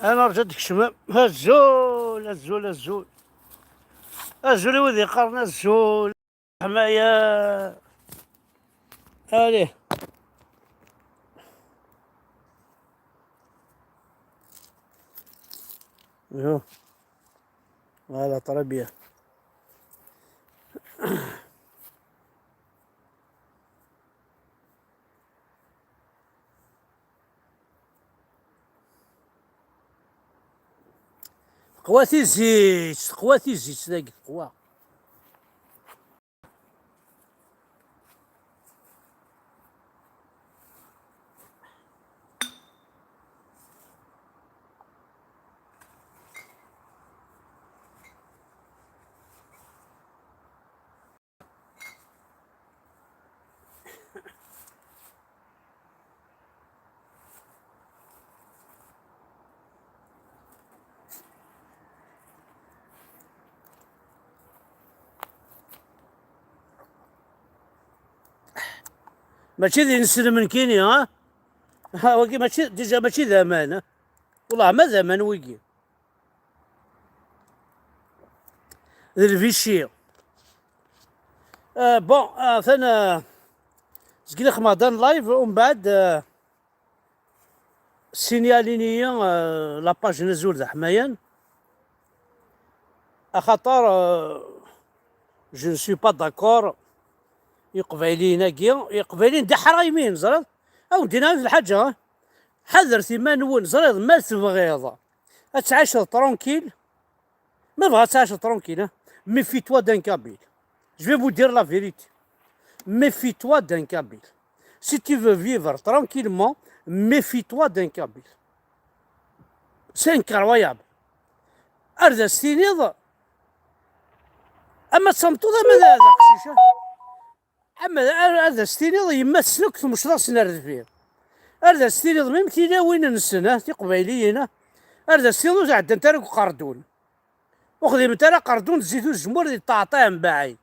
انا رجعت كشمام الزول الزول الزول الزول وذي قرنا الزول حماية عليه. يو على طربية قواتي الزيت قواتي الزيت ذاك قوا. ماشي ذي نسلم من كيني ها وكي ماشي ديجا ماشي ذا والله ما زمان ويجي الفيشي بون ثنا سكيل خمادان لايف ومن بعد سينيالينيا لاباج نزول ذا حمايان اخاطر جو نسوي با داكور يقبايلين هاكيا يقبايلين دا حرايمين زرد او دينا في الحاجه حذر ثما نون زرد ما تبغيض تعيش ترونكيل ما بغا تعيش ترونكيل ميفي توا دان كابيل جو في فو دير لا فيريتي méfie toi d'un Kabyle. Si tu veux vivre tranquillement, méfie-toi d'un Kabyle. C'est incroyable. هذا السينيض اما تصمتو هذا قشيشه اما هذا السينيض يمسلك ثم مش راس نرد فيه. هذا السينيض ميمتينا وين نسنه في قبيليين. هذا السينيض زعد انت راك قردون وخذي انت راك قردون زيدو الجمهور اللي تعطيه من بعيد.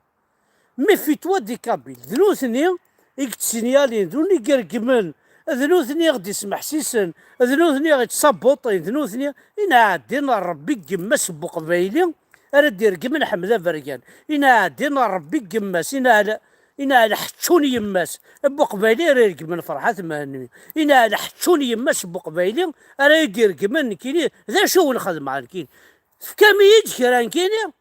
ميفي-toi دي كابيل ذنو ثني يكتسينيالين ذنو يقرقمن ذنو ثني غدي يسمح سيسن ذنو ثني غدي تصبوطين ذنو ثني إنا عادين ربي قماس بقبايلي أرد يرقمن حمزة فرقان إنا عادين ربي قماس إنا على حتشوني يماس بقبايلي راه يرقمن فرحة مهنمي إنا على حتشوني يماس بقبايلي راه يرقمن كيني ذا شو الخدمة على كين فكامي كيران كيني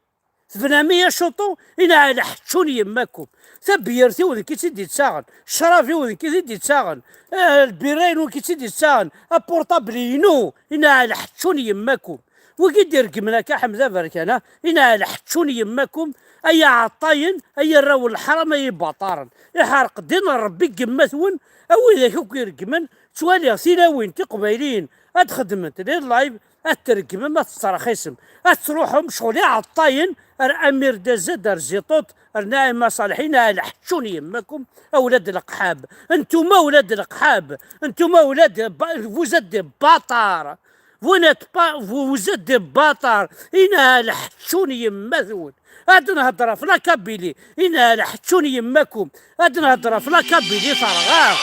ثنامية شطو إنا على حتشون يماكم ثبيرتي وذي كي تدي تساغن شرافي وذي كي تدي تساغن البيرين وكي تدي تساغن البورطابلينو إنا على حتشون يماكم وكي دير كمنا كحمزة بركانا إنا على حتشون يماكم أي عطاين أي الراو الحرام أي باطارن يحرق دين ربي قمثون أو إذا كوكي رقمن توالي سيناوين تقبايلين أتخدمت لي اللايف أترقم ما تسترخيسم أتروحهم شغلي عطاين امير دازاد زيطوط ناعم صالحين على حتشوني يماكم اولاد القحاب انتم اولاد القحاب انتم اولاد فوزاد باطار فوزاد باطار انا على حتشوني يماثون هاد نهضر في لا كابيلي انا على حتشوني يماكم هاد نهضر في لا كابيلي فرغا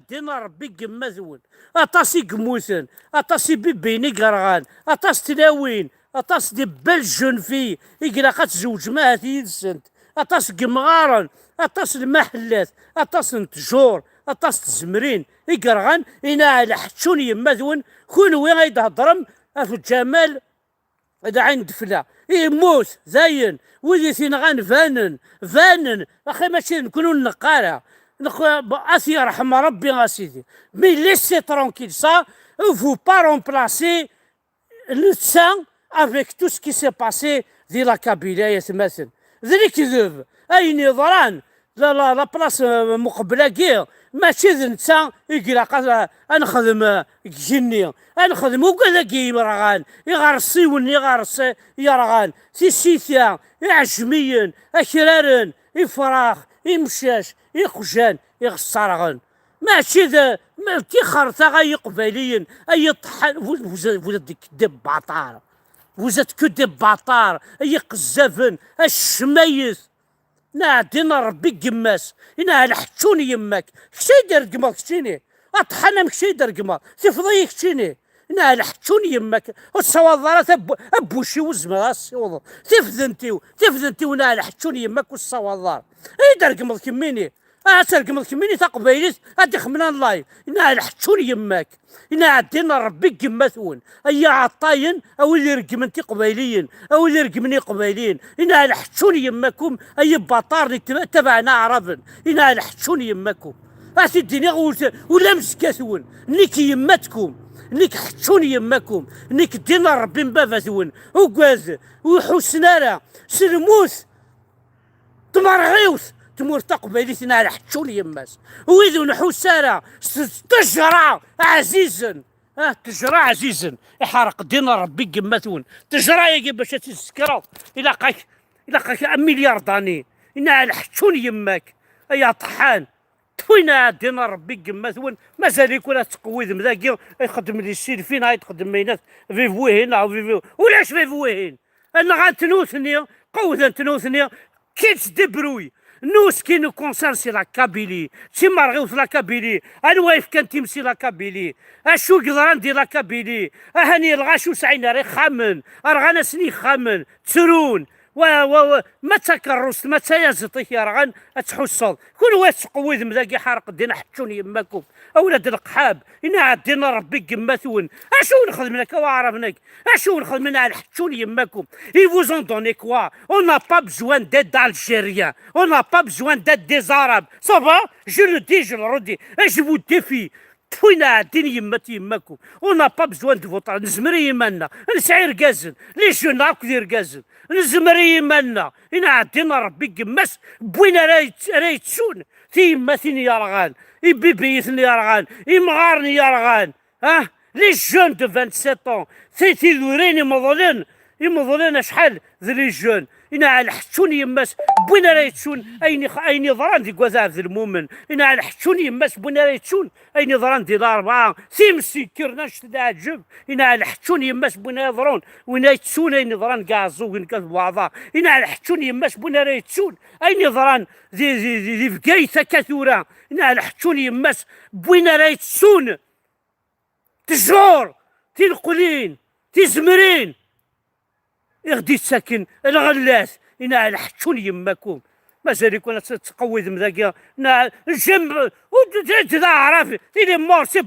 دين ربي قمازون اطاسي قموثن اطاسي بيبيني قرغان اطاس تلاوين اطاس دي بلجون في يقلاقات زوج ما يدسنت اطاس قمغارن اطاس المحلات اطاس نتجور اطاس تزمرين يقرغان انا على حتشون يماذون كون وين غيدهضرم في الجمال هذا عند فلا يموت زين وذي ثينغان فانن اخي ماشي نكونوا نقاره اسي يرحم ربي اسيدي مي ليسي ترونكيل سا فو با رومبلاسي لو سان افيك تو سكي سي باسي دي لا كابيلا يتمثل ذلك كذب اي نظران لا بلاص مقبله كي ماشي نتا يقرا نخدم جني نخدم وكذا كي مرغان يغرسي وني يغرسي يرغان سيسيثيا يعجميا اكرارن يفراخ يمشاش يخجان يغصرغن ماشي ذا كي خرطة غا يقباليين اي طحن وزاد كدب باطار وزاد كدب باطار اي قزافن الشمايث نادين ربي قماس انا على حتشوني يماك كشي دير قماك كشيني اطحنا مكشي درقما تفضيك تشيني انا لحتشوني يماك والصوالضرات ابوشي وزمراس يوض تفذنتي وانا لحتشوني يماك والصوالضار اي درقمض كميني ترقمض كميني تقبيليت هادي خمنا اللايف انا لحتشوني يماك انا عدينا ربي كماثون اي عطاين او اللي رقمنتي قبيليين او اللي رقمني قبيليين انا لحتشوني يماكم اي بطار تبعنا عربا انا لحتشوني يماكم تديني ولا مسكاثون نيك يماتكم نيك حتشوني يماكم نيك دينا ربي مبافاثون وكواز وحسنارا سلموث تمرغيوث تمور تقبيليتنا على حتشوني يماس ويذو نحوسارا تجرى عزيزا تجرى عزيزا يحرق دينا ربي قماثون تجرى يا باش تسكرو الى قاك مليار داني انا على حتشوني يماك يا طحان توينا دينا ربي قماثون مازال يكون تقويذ مذاكي يخدم لي السير فين هاي تخدم مينات في فوهين او في ولاش في فوهين انا غنتنوثني قوذا تنوثني كي تدبروي نوس كي نو كونسان سي لا كابيلي سي مرغوث لا كابيلي انا واقف كان تيمسي لا كابيلي اشو قدران دي لا كابيلي هاني الغاشو سعينا ري خامن ارغانا سني خامن تسرون ما تكرست ما تيازطيك يا رغان تحصل كل واش قوي ذمذاكي حرق دينا حتشوني يماكم اولاد القحاب انا عدينا ربي قماثون اشو نخدم لك وعرفناك اشو نخدم لنا على حتشوني يماكم ils vous ont donné quoi on n'a pas besoin d'aide d'Algériens on n'a pas besoin d'aide des Arabes ça va je le dis je le redis et je vous défie توينا عدين يماتي يماكم ونا با بزوان دو فوطار نزمري يمالنا نسعي ركازن ليش نعرف دير ركازن نزمري يمالنا انا عدينا ربي قماس بوينا راي تسون تي يماتيني يا رغان يبيبيثني يا رغان يمغارني يا رغان لي جون دو 27 تي ذوريني مظلين يمظلين شحال ذي لي جون إنا على حتشوني يماس بوين راهي تشون أيني ضران دي كوازاف ذي المؤمن إنا على حتشوني يماس بوين راهي تشون أيني ضران دي الأربعة سيمسي كرناش تعجب إنا على حتشوني يماس بوين يضرون وين يتشون أيني ضران كاع الزوج كاع بعضها إنا على حتشوني يماس بوين راهي تشون أيني ضران ذي فكايثة كثورة إنا على حتشوني يماس بوين راهي تشون تجور تلقلين تزمرين غدي ساكن الغلاس انا على حتشون يماكم مازال يكون تقوي ذمذاكيا الجنب ذا عرف تيلي مور سي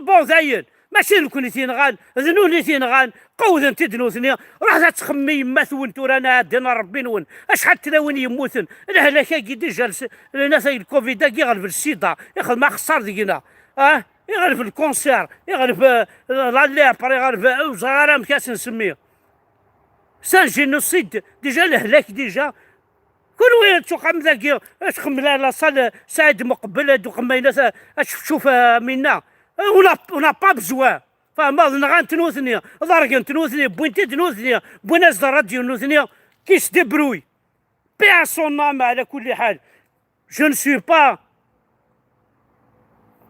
بون زاين ماشي نكون تينغان ذنوني تينغان قوذا تدنوثني راح تخمي يماثون تورانا دينا ربي نون اشحال تلاوين يموتن الهلاكا كي ديجا الناس الكوفيد يغلب السيدا ياخذ ما خسر دينا يغلب الكونسير يغلب لاليبر يغلب زغارة مكاس نسميه سان جينوسيد ديجا الهلاك ديجا كل وين تقام ذاك تخم لا صال سعد مقبل هادو خمينا تشوف منا ونا با بزوا فما غان تنوثني ضرق تنوثني بوينتي تنوثني بوناس راديو نوثني كيس دبروي بيع سون نام على كل حال جو ne suis pas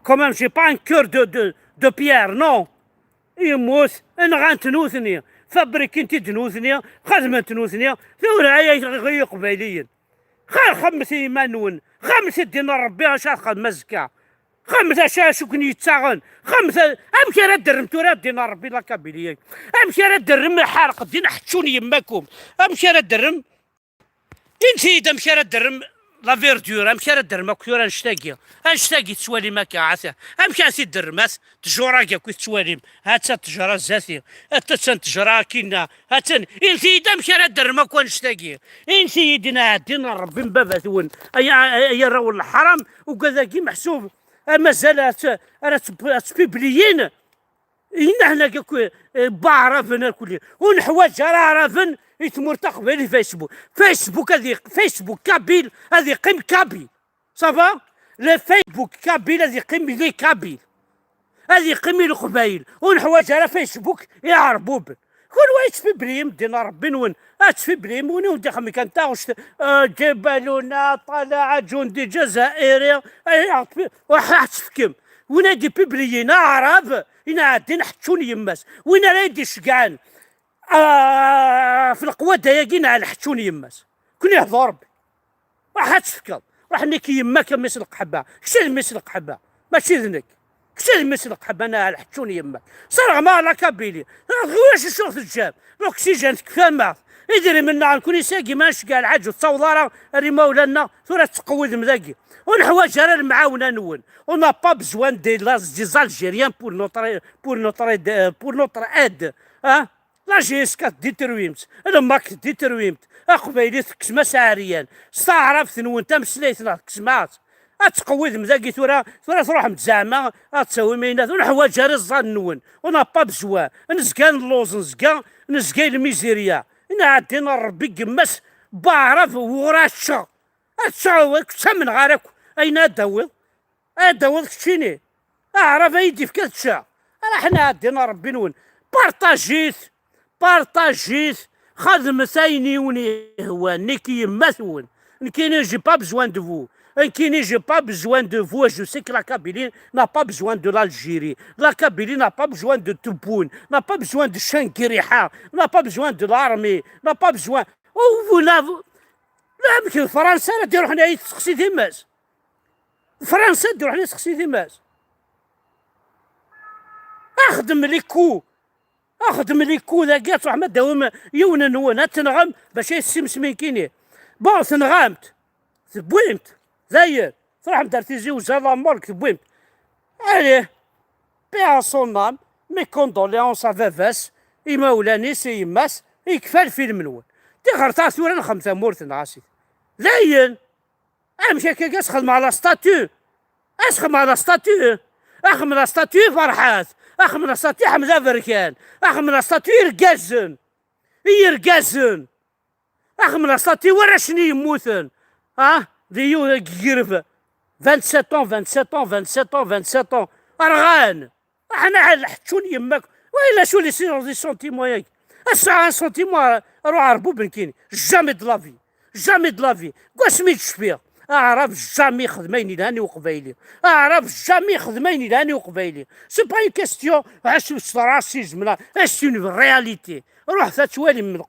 quand même j'ai pas un cœur de pierre non يموت انا غان تنوثني فبرك انت تنوثني خدمة تنوثني ثورة غير قبيليا خمس ايمانون خمس دينار ربي اش خدمة مزكا خمس اشياء شكون يتساغن خمس امشي راه درم تورا دينار ربي لا قبيليا امشي راه درم حارق دين حتشوني يماكم امشي راه درم انت اذا مشي راه درم لا فيردور امشي راه درم كثير نشتاقي تسوالي ماكا عسى امشي اسي درمات تجورا كاع كي تسواليم هاتا تجرا زاتي هاتا تجرا كينا هاتا انت اذا مشي راه درم كون نشتاقي انت يدنا دينا ربي مبابثون اي راهو الحرام وكذا كي محسوب مازال راه تبيبليين إنا هنا بعرفنا كل ونحواج راه عرفن يتمرتق بالي فيسبوك هذه فيسبوك كابيل هذه قيم كابيل صافا لا فيسبوك كابيل هذه قيم لي كابيل هذه قيم القبايل ونحواج راه فيسبوك يعربوا به كل واحد في بريم دينا ربي نون في بريم ونودي خمي كان تاغش جبلنا طلع جندي جزائري وحاتفكم ونادي بيبليين عرب إنا عادين حتشوني يماس وين راه يدي شقعان في القوة دايقين على حتشوني يماس كون يحضر ربي راح تفكر راح نكي يماك مثل القحبة شتي مثل القحبة ماشي ذنك كشي مسلق حبنا الحتشون يمك صرغ ما لا كابيلي واش الشوط الجاب الاكسجين كفاما يدري منا نكون يساقي ماش كاع العج والتصوضاره ري مولانا ثورة تقود مذاقي والحوايج راه المعاونه نون ونا با بزوان دي زالجيريان بور نوتر اد لا جيسكا ديترويمت الماك ديترويمت اقبيلي كسما سعريان استعرفت نون تمسليتنا كسمات اتقوي مذاقي ثورة تروح متزعمه تسوي مينات والحوايج راه الظن نون ونا با بزوان نزكان اللوز نزكا الميزيريا إنا عدينا ربي قماس بعرف وراشا أتساوي كتمن غارك أين أدوض كتشيني أعرف أيدي في كتشا حنا عدينا ربي نون بارطاجيت خدم ثاني وني هو نيكي يماثون نكيني جي با بزوان دو فو Qui j'ai pas besoin de vous, je sais que la Kabylie n'a pas besoin de l'Algérie, la Kabylie n'a pas besoin de Touboun, n'a pas besoin de Chankiriha, n'a pas besoin de l'armée, n'a pas besoin. Oh, vous n'avez. لا يمكن فرنسا لا ديروا حنا يتسقسي ديماس فرنسا ديروا حنا يتسقسي ديماس اخدم لي كو ذاك تروح ما داوم يونن هو تنغم باش يسمسمين كيني بون تنغمت ثبويمت زاير صراحة درتي زوج لامور كتبويمت عليه بيع صونام مي كوندوليونس افافاس يمولاني سي يماس يكفى الفيلم نون تي غرتا ثورا الخمسة مورت نعاسي زاين امشي كي اسخدم على ستاتيو اسخدم على ستاتيو اخدم على ستاتيو فرحات اخدم على ستاتيو حمزة فركان اخدم على ستاتيو يرقازن اخدم على ستاتيو ورا شنو يموتن ديو قرفة 27 أرغان احنا على حتشون يماك وإلا شو لي سونتيمو ياك الساعة سونتيمو روح عربو بنكيني جامي دو لافي كوا سميت شفيه أعرف جامي خدميني لهاني وقبايلي سي با اون كيستيون عاش ستراسيزم لا اش اون رياليتي روح تتوالي من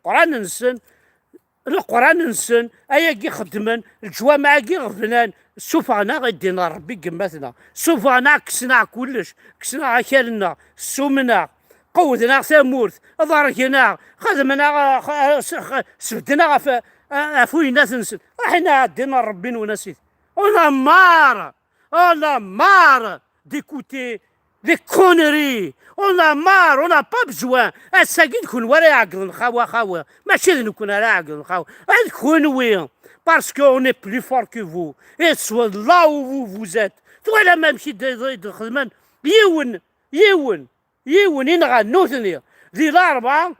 القرآن نسن أياكي خدمن الجوامع كي غفنان سوفانا غيدينا ربي قمتنا سوفانا كسنا كلش كسنا عكالنا سومنا قودنا ثمورث ضركنا خدمنا سبدنا فوينا نسن حنا عدينا ربي ونسيت انا مار ديكوتي لي كونري on a n'a pas besoin الساقي نكون ورا يعقل خاوة ماشي نكون ورا يعقل خاوة نكون وين parce qu'on est plus fort que vous et soit là où vous êtes ولا ما مشي خدمان يون ينغنو ثنيا ذي الأربعة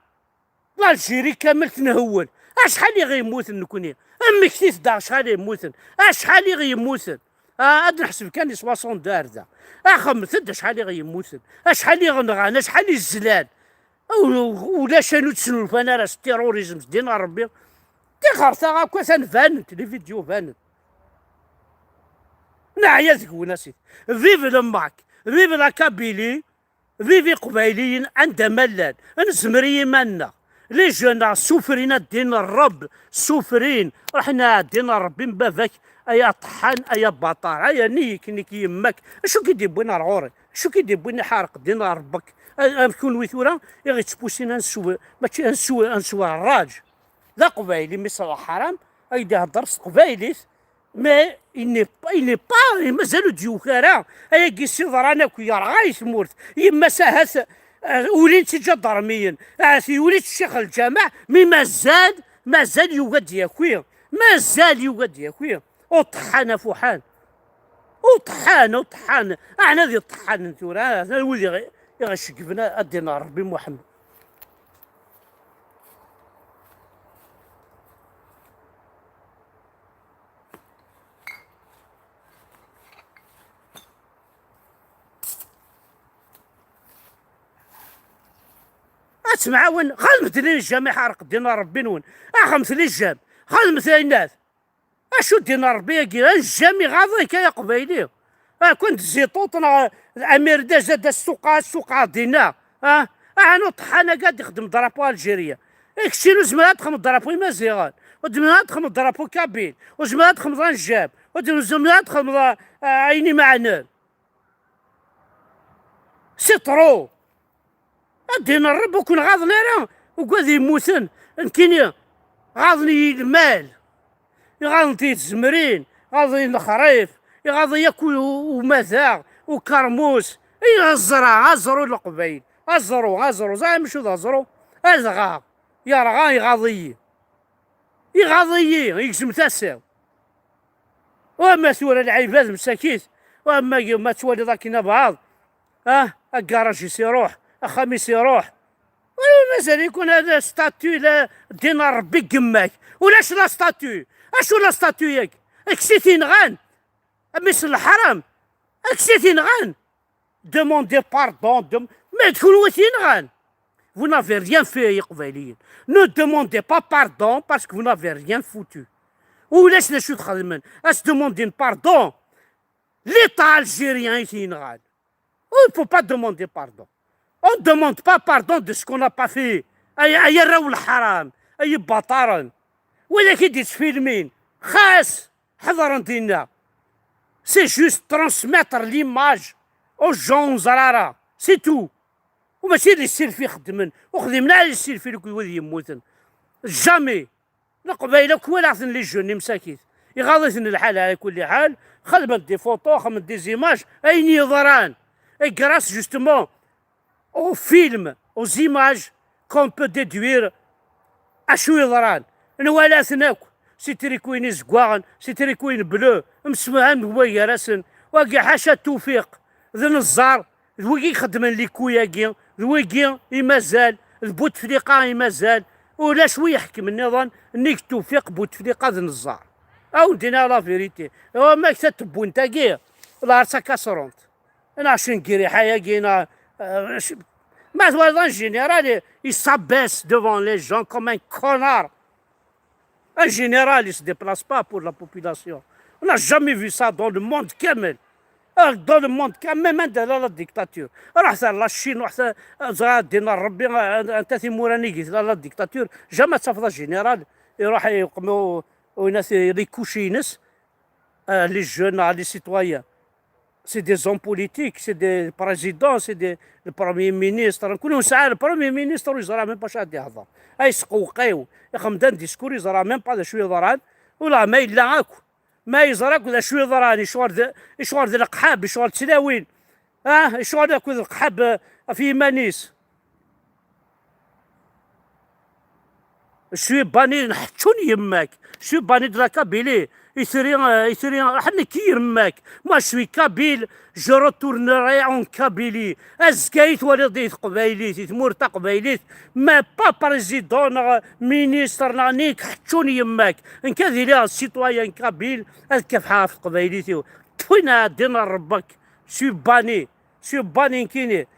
الجيري كامل تنهون أشحال غيموت نكوني أمي كثير دا شحال يموتن أشحال غيموتن أد نحسب كان 60 دارده خمسة شحال غيموتن شحال غنغان شحال الزلال ولا شانو تسلفانا راه التيروريزم دينا ربي تي خرطا هاكا تنفانت لي فيديو فانت نعيا تقول نسيت فيف لماك فيف لا كابيلي فيفي قبايليين عند ملال نزمري منا لي جونا سوفرين دين الرب سوفرين رحنا دين ربي مبافاك ايا طحان ايا بطار ايا نيك يماك شو كي ديبونا العوري شو كي ديبونا حارق دين ربك نكون ويثورا يغي تبوسينا نسوى ماشي نسوى الراج ذا قبايلي مثل الحرام ايدي هضر قبايلي ما إني با مازالو ديوكارا ايا كيسي ضرانا كي رغايس مورت يما ساهات وليت جدرميا في وليت الشيخ الجامع مي مازال يوجد ياكويا وطحان فوحان وطحان احنا ذي طحان ثورا هذا الولي يغشقفنا ادينا ربي محمد اسمع وين خدمت لي الجامع حرق دينا ربي نون خدمت لي الجام خدمت لي الناس اشو دينا ربي كي الجامي غاضيك يا قبايلي كنت زيطوطنا امير زاد السوق دينا انا طحانه قاعد يخدم درابو الجيريا اكشيلو زمان تخدم درابو مزيغان وزمان تخدم درابو كابيل وزمان تخدم الجاب وزمان تخدم عيني معنا سي ترو. دينا الرب وكون غاضني راه وقاعد يموتن كاين غاضني المال، يغاضني الزمرين، غاضني الخريف، يغاضني ياكل ومزاغ وكرموس. اي الزرع غزروا القبيل، غزروا زعما شو غزروا ازغا يا راه يغاضي يقسم تاسع. وما سوى العباد مساكين، وما ما توالي ذاك بعض الكراج يروح، الخميس يروح. مازال يكون هذا ستاتيو دين ربي قماك. ولاش لا ستاتيو؟ اشو لا ستاتيو ياك؟ اكسيتي نغان مثل الحرام، اكسيتي نغان demandez pardon ما تكون وثين. Vous n'avez rien fait يا قبيليين. Ne demandez pas pardon parce que vous n'avez rien foutu. ولاش شو تخدمن؟ اش demandez pardon l'État algérien يثين غان. On ne peut pas demander pardon. On ne demande pas pardon de ce qu'on n'a pas fait. أي راو الحرام، أي بطارن. ولكن دي تفيلمين خاص حضر دينا. سي جوست ترانسميتر ليماج او جون زرارة، سي تو. وماشي اللي السيلفي خدمن وخدمنا على السيلفي اللي كيولي يموتن. جامي القبايله كوالعثن لي جوني مساكين يغاضيثن الحال على كل حال. خدمت دي فوتو، خدمت دي زيماج اين يضران. اي غراس جوستومون او فيلم او زيماج كون بو ديدوير اشو يضران. نوالاتناك سي تريكوين زكواغن، سي تريكوين بلو مسمعان هو يراسن. واقي حاشا التوفيق ذن الزار ذويكي خدمن لي كوياكي ذويكي يمازال بوتفليقه يمازال. ولا شويه يحكم النظام انك التوفيق بوتفليقه ذن الزار او دينا لا فيريتي. هو ما كتبو انت كي لا كاسرونت. انا عشان كيري حياه كينا ما هو جينيرال يسابيس devant les gens comme un connard. Un général, il ne se déplace pas pour la population. On n'a jamais vu ça dans le monde كامل. dans le monde كامل même dans la dictature. رحت لا الشين رحت دينا ربي انت ثموراني قلت لا الديكتاتور جامع تفضل جينيرال يروح يقوموا وناس يكوشي ناس لي جون لي سيتويان. سي دي زون بوليتيك، سي دي بريزيدون، سي دي البروميي مينيستر. كلهم ساعه البروميي مينيستر يزرع ميم با شاد يهضر اي سقوقيو يخمدان ديسكور يزرع ميم با شويه ضران ولا ما الا هاكو ما يزرعك ولا شويه ضران يشوار ذا القحاب يشوار تلاوين يشوار ذاك القحاب في مانيس. شوي باني نحتشون يماك شوي باني دلا كابيلي يثري حنا كي يرماك. ما شوي كابيل جو روتورنيري اون كابيلي. ازكايت ولديت قبايليت تمور تا قبايليت ما با بريزيدون مينيستر نانيك حتشون يماك ان كذي لا سيتويان كابيل كيف حافظ قبايليتي وين دينا ربك. شوي باني كيني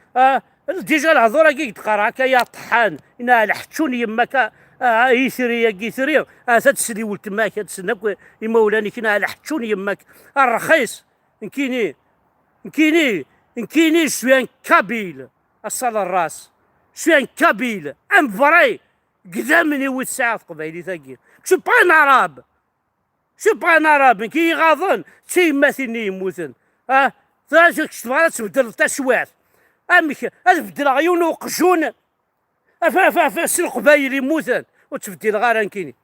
ديجا الهضره كي تقرا يا طحان انا الحتشون يماك يثري يثري تسري ولد تماك تسناك يمولاني كنا على حتشون يماك الرخيص نكيني شويان كابيل الصال الراس شويان كابيل ام فري قدامني وتساعد قبايلي ثاقي شو بغا نعراب كي يغاضن شي ماثلني يموتن ثاجك شتبغى تبدل تشوات امك تبدل عيون وقجون فاس القبايل يموتن وتبدل غير كيني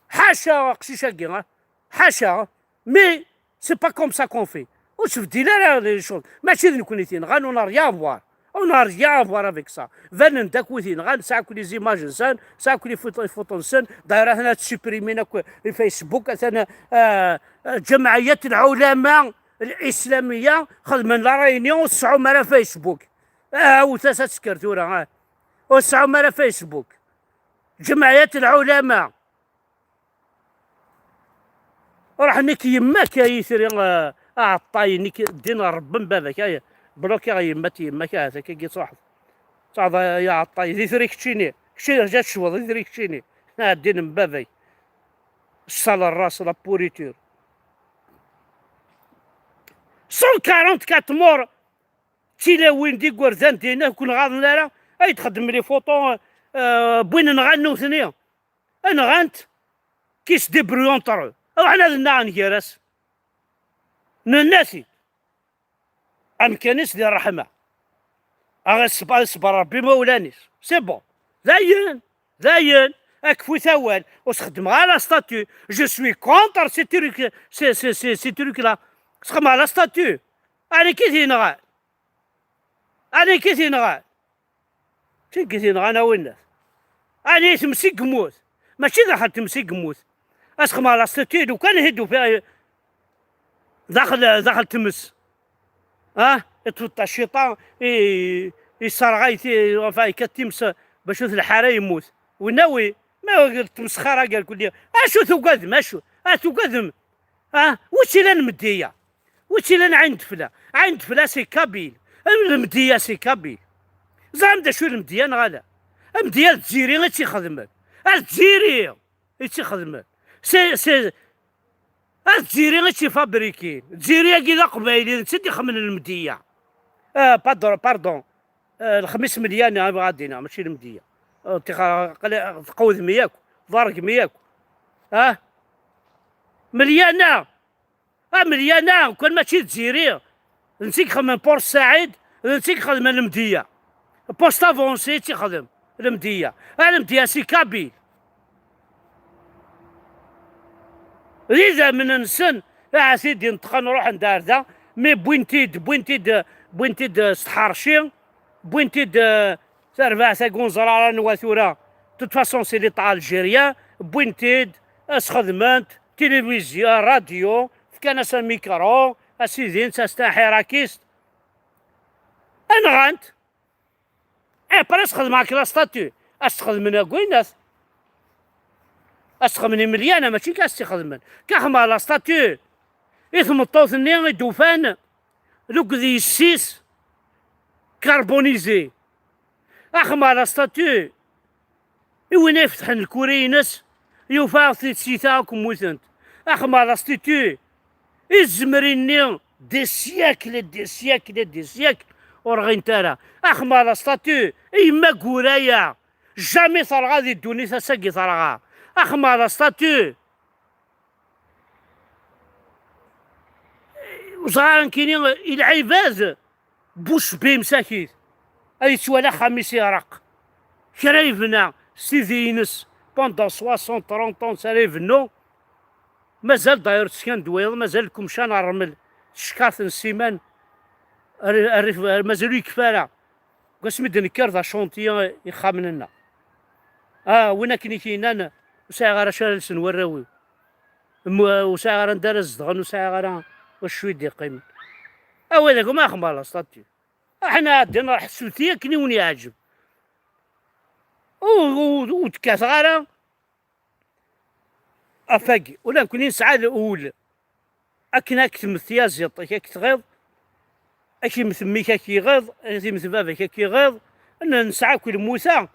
حاشا قشيشا كي حاشا مي سي با كوم سا كون في وتبدل لي شوز ماشي نكون يتين غان اون ريان فوار اون ريان فوار افيك سا فان داك ويتين غان ساعه كل زيماج انسان ساعه كل فوتو انسان دايره هنا تسوبريمينا الفيسبوك انا جمعيه العلماء الاسلاميه خدمنا لا رينيون وسعوا مالا فيسبوك وثلاثه سكرتوره وسعوا مالا فيسبوك جمعية العلماء راح نكي يماك يثري عطاي نكي دينا رب بابك بلوكي يمات يماك هذاك كي صاحب يا عطاي يثري كشيني رجعت شوض يثري كشيني دين مبابي الصال الراس لا بوريتور 144 مور تيلاوين دي كوردان دينا كون غاضن لا اي تخدم لي فوطو بوين نغنو ثنيا نغنت كيس دي بريون طرو وحنا لنا نجرس نناسي امكانيس ديال الرحمه اغا صبر ربي ما ولانيش سي بون. زين اكفو ثوال وتخدم غير لا ستاتيو. جو سوي كونتر سي تروك سي تروك لا تخدم على ستاتيو. اني كي تينغال كي تينغال انا والناس اني تمسي قموت ماشي دخل تمسي قموت اسخم على ستاتيو. لو كان يهدوا فيها داخل تمس يتوطى الشيطان يصرغي يكتمس باش الحاره يموت وناوي ما تمسخره قال كل اشو تقدم تقدم وشي لنا مديه وشي لنا عند فلا سي كابيل المديه سي كابيل زعما شو المديه نغالا المديه الجزيري غير تيخدم الجزيري تيخدم سي الجزيري غير تيفابريكي الجزيري كذا قبايلي تسدي خمن المديه باردون الخميس مليان غادينا ماشي المديه تقوذ مياك ضارق مياك مليانه مليانه وكان ماشي تجيري نسيك خدم بور سعيد نسيك خدم المديه بوست افونسي تيخدم المديه المديه سي كابيل إذا من نسن سيدي نتقى نروح ندار ذا مي بوينتيد ستحارشي بوينتيد سربع ساكون زرارة نواثورة توت فاسون سي ليطا الجيريان بوينتيد اسخدمنت تلفزيون راديو كان ميكرو اسيدين ساستاحي راكيست انغانت بريس خدم معاك لا ستاتيو استخدم من كويناس استخدمني مليانة ماشي كاستخدم كاخما لا ستاتيو إثم الطوثني دوفان لوك ذي السيس كربونيزي أخما لا ستاتيو وين يفتح الكورينس يوفا في سيتاكم موثنت أخما لا ستاتيو إزمريني دي سياكل ورغين تارا أخما لا ستاتيو إما كورايا جامي ثرغا ذي الدوني ساكي ثرغا أخما لا ستاتيو وصغار كاينين العباد بوش بيه مساكيت اي سوالا خميس يرق كرايفنا سيدي ينس بوندون 60 30 سرايفنو مازال داير تسكان دويض مازال لكم شان الرمل شكارت السيمان الريف مازالو يكفالا قسم دنكر ذا شونتي يخامننا وين كاينين وساعة غير شال وراوي وساعة غير ندار الزدغن وساعة غير وشوي دي قيمة هذاك ما خمال ستاتيو احنا عندنا حسوتيه كني وني عاجب وتكاس غارة افاقي ولا نكون نسعى الاول اكنا كتمثيا زيط كتغيظ اكي مثميك كي غيظ اكي مثل بابك كي غيظ ان نسعى كل موسى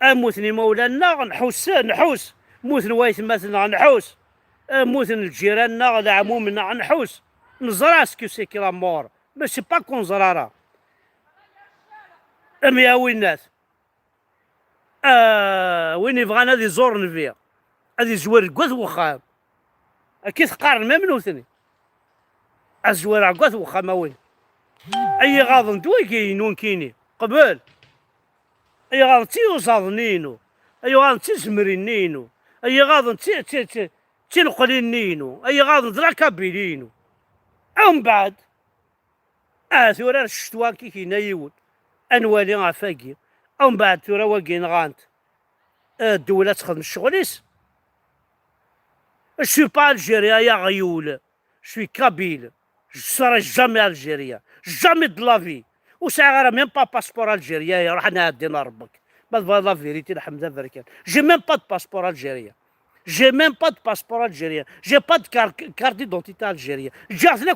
اموثني مولانا نحوس موثن وايث مثلا نحوس موثن الجيران لا عمومنا نحوس نزرع سكو سي كي لامور ماشي با كون زرارة يا وين الناس وين يبغانا هذي زور نفيا هذي زوار كواث وخام كي تقارن ما منوثني الزوار كواث وخام وين اي غاضن توي كاين كيني قبل اي غاضن تي وصادنينو اي غاضن تي زمرينينو اي غاضن تي نقلينينو اي غاضن دراكابيلينو ومن بعد ثورا الشتوى كي كاينه يود انوالي غافاكي ومن بعد ثورا واكين غانت الدولة تخدم الشغليس شوي با الجيريا يا غيول شوي كابيل سرا جامي الجيريا جامي دو لافي وساعة غير ميم با باسبور الجيريا يا راح نعدينا ربك ما تبغى لا فيريتي الحمد لله بركان جي ميم با دو باسبور الجيريا جي ميم با دو باسبور الجيريا جي با دو كارت ديدونتيتي الجيريا جاتنا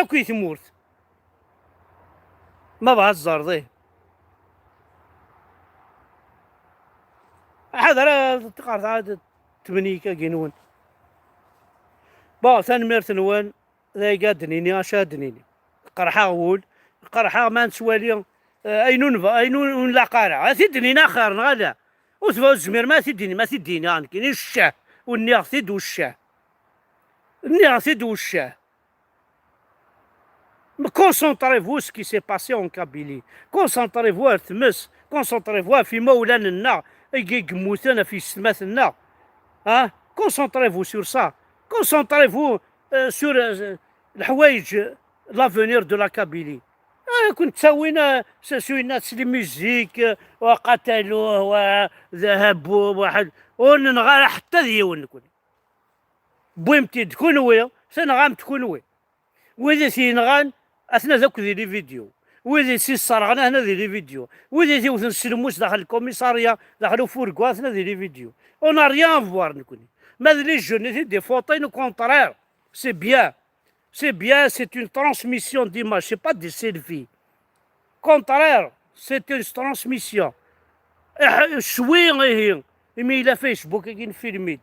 كوي ثمورت ما بغا الزرضي هذا تقارض عاد تمنيكا كينون ثاني ميرت نوان ذا قادنيني اشادنيني قرحا غول قرحا ما نسوالي اينون لا قارع ثدني اخر نغدا وثبا الزمير ما ثديني يعني كاين الشاه والنيغ ثد والشاه كونسونطريفو سكي سي باسي اون كابيلي، كونسونطريفو تمس، كونسونطريفو في مولانا يقموتنا في سماتنا. كونسونطريفو سور سا، كونسونطريفو سور الحوايج لافونير دو لا كابيلي. كنت سوينا لي ميوزيك وقتلوه وذهبوا واحد ونغار حتى ديون نكون بويمتي تكون ويا سنغام تكون ويا وإذا سينغان أثناء ذاك ذي لي فيديو، وإذا سي صرغنا هنا ذي لي فيديو، وإذا سي وثن السلموس داخل الكوميساريا داخل فوركو أثناء ذي لي فيديو. اون ريان فوار نكون ماذا لي جون دي فوتين او كونترير سي بيان، سي بيان، سي اون ترانسميسيون ديماج، سي با دي سيلفي. كونترير سي اون ترانسميسيون شوي غير إلا فيسبوك كاين فيلميد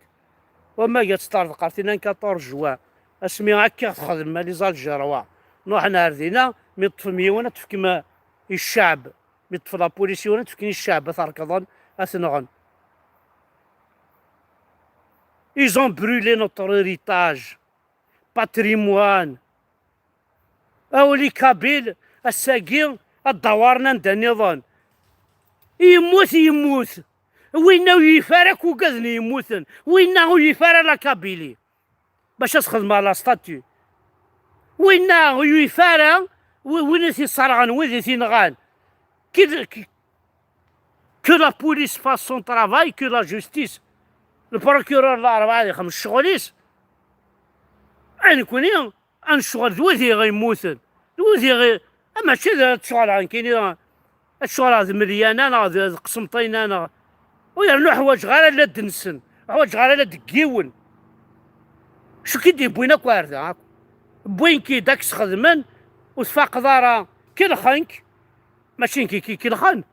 وما قد ستارت قارتينا 14 جوان اسمي هكا تخدم لي زالجيروا نروح ناردينا مي طفل ميونه تفكما الشعب مي طفل لابوليسيونه تفكني الشعب تركضن اثنغن. Ils ont brûlé notre héritage, patrimoine. أولي كابيل الساقين الدوارنا ندى النظام يموت وينا يفارق وكذني يموتن وينا يفارق لا كابيلي باش تخدم على ستاتيو وينا يفارق وين تيصرغن وين تينغان كو لا بوليس فاس سون ترافاي كو لا جوستيس البروكيرور لا راه غادي يخدم الشغليس انا كوني انشغل ذوذي غيموتن ذوذي غي ماشي الشغل عن كاين الشغل هذا مليان انا قسمطين انا ويرنو حوايج غير لا دنسن حوايج غير لا دكيون شو كيدي بوينا كواردا بوين كي داك خدمن وتفاق دارا كي الخنك ماشي كي الخن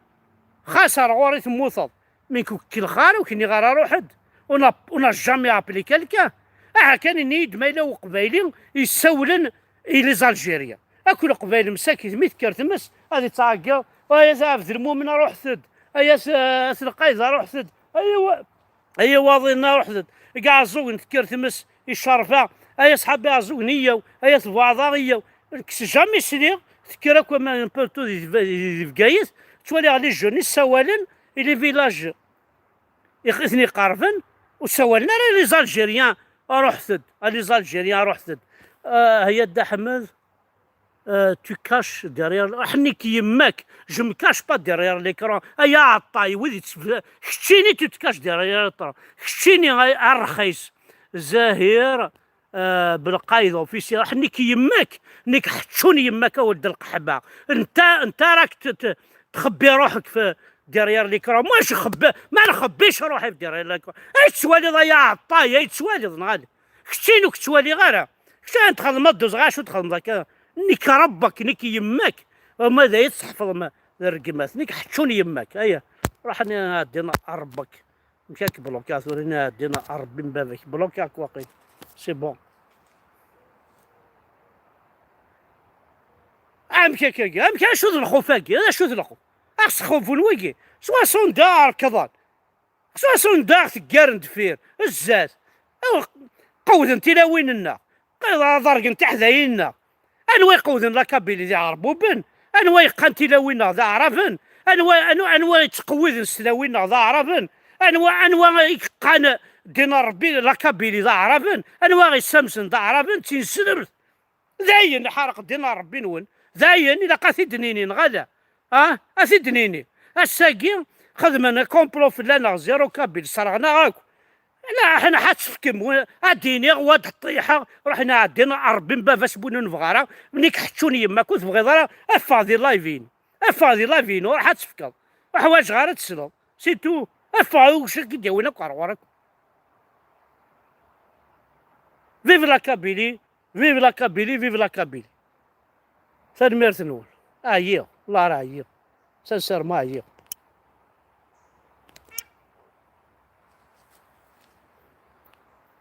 خاسر غوري تموثض من كي الخار وكني غير روحد ونا جامي ابلي كالكا كان نيد مايلا وقبايلي يسولن لي زالجيريا اكل قبايل مساكن ميت كرتمس هذه تعاقا ويا زعف المؤمن روح ثد ايا سلقايزه روح ثد ايا واضينا روح ثد كاع الزوج كرتمس الشرفه ايا صحابي عزونيه ايا تبعضاغيه جامي سليغ تكراك ما بوتو دي فكايس تولي على الجون السوالن لي فيلاج يخذني قارفن وسوالنا لي زالجيريان روح ثد لي زالجيريان روح ثد هي دا حمد tu caches derrière حني كي يماك جو مكاش با derrière ليكرون ايا عطاي وليد خشيني tu تكاش derrière الطرف خشيني الرخيص زاهر بالقايض في حني كي يماك نيك حتشوني يماك ولد القحبه انت راك تخبي روحك في derrière ليكرون ماشي ما نخبيش روحي في derrière ليكرون اي تسوالي ضيع عطاي اي تسوالي غادي خشيني وكتسوالي غير خشين تخدم دوز غاش وتخدم ذاك نيك ربك نيك يماك وماذا يتحفظ ما الرقمات نيك حتشوني يماك ايا راح نادينا ربك مشاك بلوكات ورينا دينا ربي من بابك بلوكاك واقي سي بون امشي شو ذا الخوف هذا شو ذا الخوف اخس خوف الويكي سوا سون دار كذا سوا سون دار تقارن فير الزاز قوذن تلاوين لنا ضرق تحذاينا انواع قوذن لا كابيلي ذي عربوبن انواع قنتي لوينا ذا عرفن انواع تقوذن سلاوينا ذا عرفن انواع قان دينا ربي لا كابيلي ذا عرفن انواع سمسن ذا عرفن تنسلم ذاين حرق دينا ربي نون ذاين الى قاثي دنينين غدا اثي دنيني الساقي خدمنا كومبلو في لنا زيرو كابيل صرغنا غاكو لا حنا حتفكم اديني غواد الطيحه رحنا عدينا عربين بافاس بون نفغارا منيك حتشوني يما كنت بغي ضرا افاضي لايفين وراح تفكر وحوايج غير تسلو سي تو افاو شك ديونا قرورك فيف لا كابيلي فيف لا كابيلي ساد ميرت نقول اييه الله راه اييه سانسير ما اييه